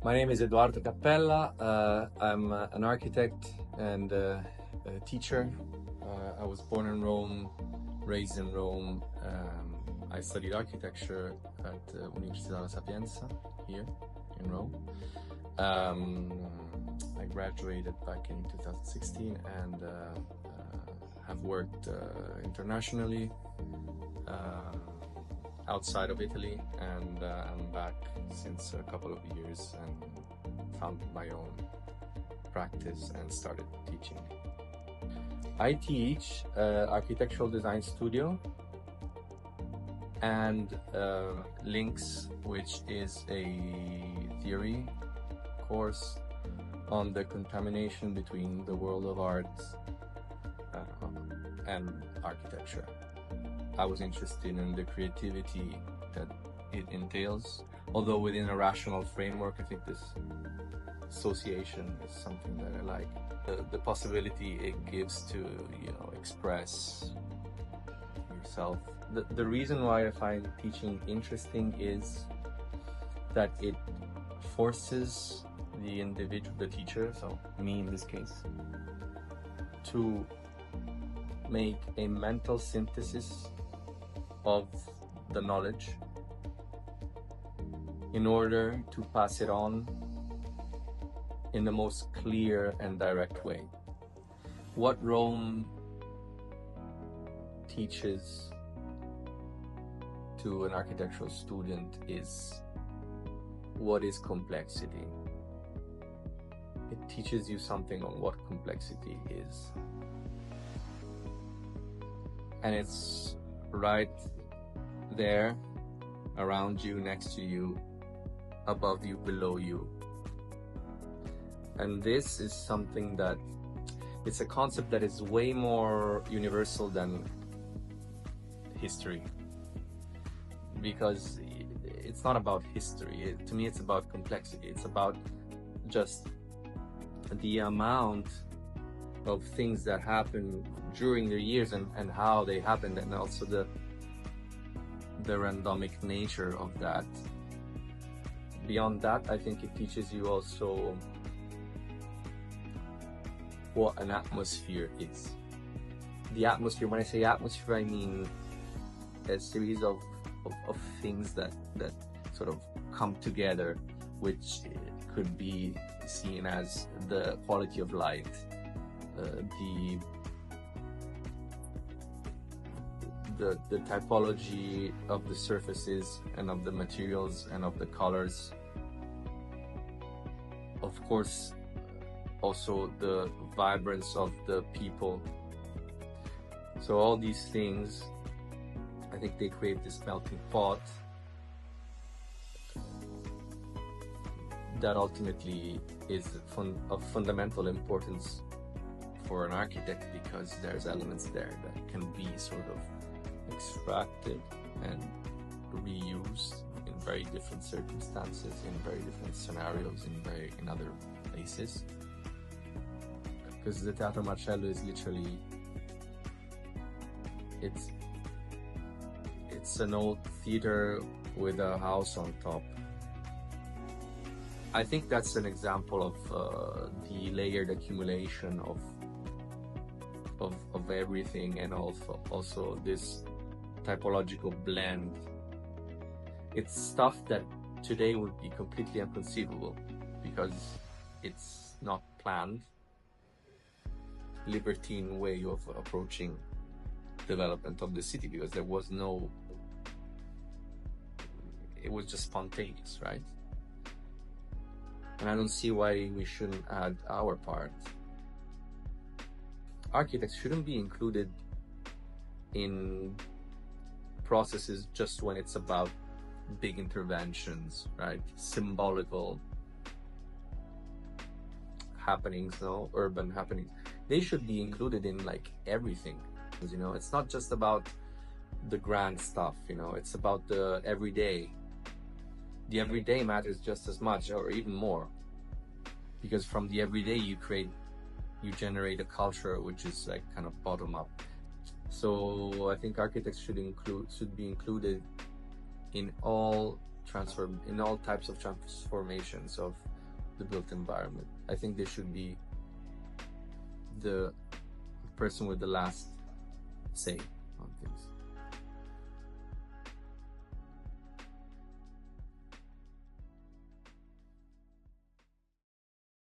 My name is Edoardo Cappella. I'm an architect and a teacher. I was born in Rome, raised in Rome. I studied architecture at Università La Sapienza here in Rome. I graduated back in 2016 and have worked internationally outside of Italy, and I'm back since a couple of years and founded my own practice and started teaching. I teach architectural design studio and Links, which is a theory course on the contamination between the world of art and architecture. I was interested in the creativity that it entails, although within a rational framework. I think this association is something that I like. The possibility it gives to, express yourself. The reason why I find teaching interesting is that it forces the individual, the teacher, so me in this case, to make a mental synthesis of the knowledge in order to pass it on in the most clear and direct way. What Rome teaches to an architectural student is what is complexity. It teaches you something on what complexity is. And it's right there, around you, next to you, above you, below you. And this is something that, it's a concept that is way more universal than history. Because it's not about history. To me, it's about complexity. It's about just the amount of things that happen during the years and how they happened, and also the randomic nature of that. Beyond that, I think it teaches you also what an atmosphere is. The atmosphere, when I say atmosphere, I mean a series of things that sort of come together, which could be seen as the quality of light, the typology of the surfaces and of the materials and of the colors. Of course, also the vibrance of the people. So all these things, I think they create this melting pot that ultimately is of fundamental importance for an architect, because there's elements there that can be sort of extracted and reused in very different circumstances, in very different scenarios, in other places. Because the Teatro Marcello is literally, it's an old theater with a house on top. I think that's an example of the layered accumulation of everything, and also this typological blend. It's stuff that today would be completely inconceivable because it's not planned. Libertine way of approaching development of the city, because there was no, it was just spontaneous, right? And I don't see why we shouldn't add our part. Architects shouldn't be included in processes just when it's about big interventions, right? Symbolical happenings, urban happenings. They should be included in like everything. It's not just about the grand stuff, it's about the everyday. The everyday matters just as much, or even more, because from the everyday you generate a culture which is like kind of bottom up. So I think architects should be included in all types of transformations of the built environment. I think they should be the person with the last say on things.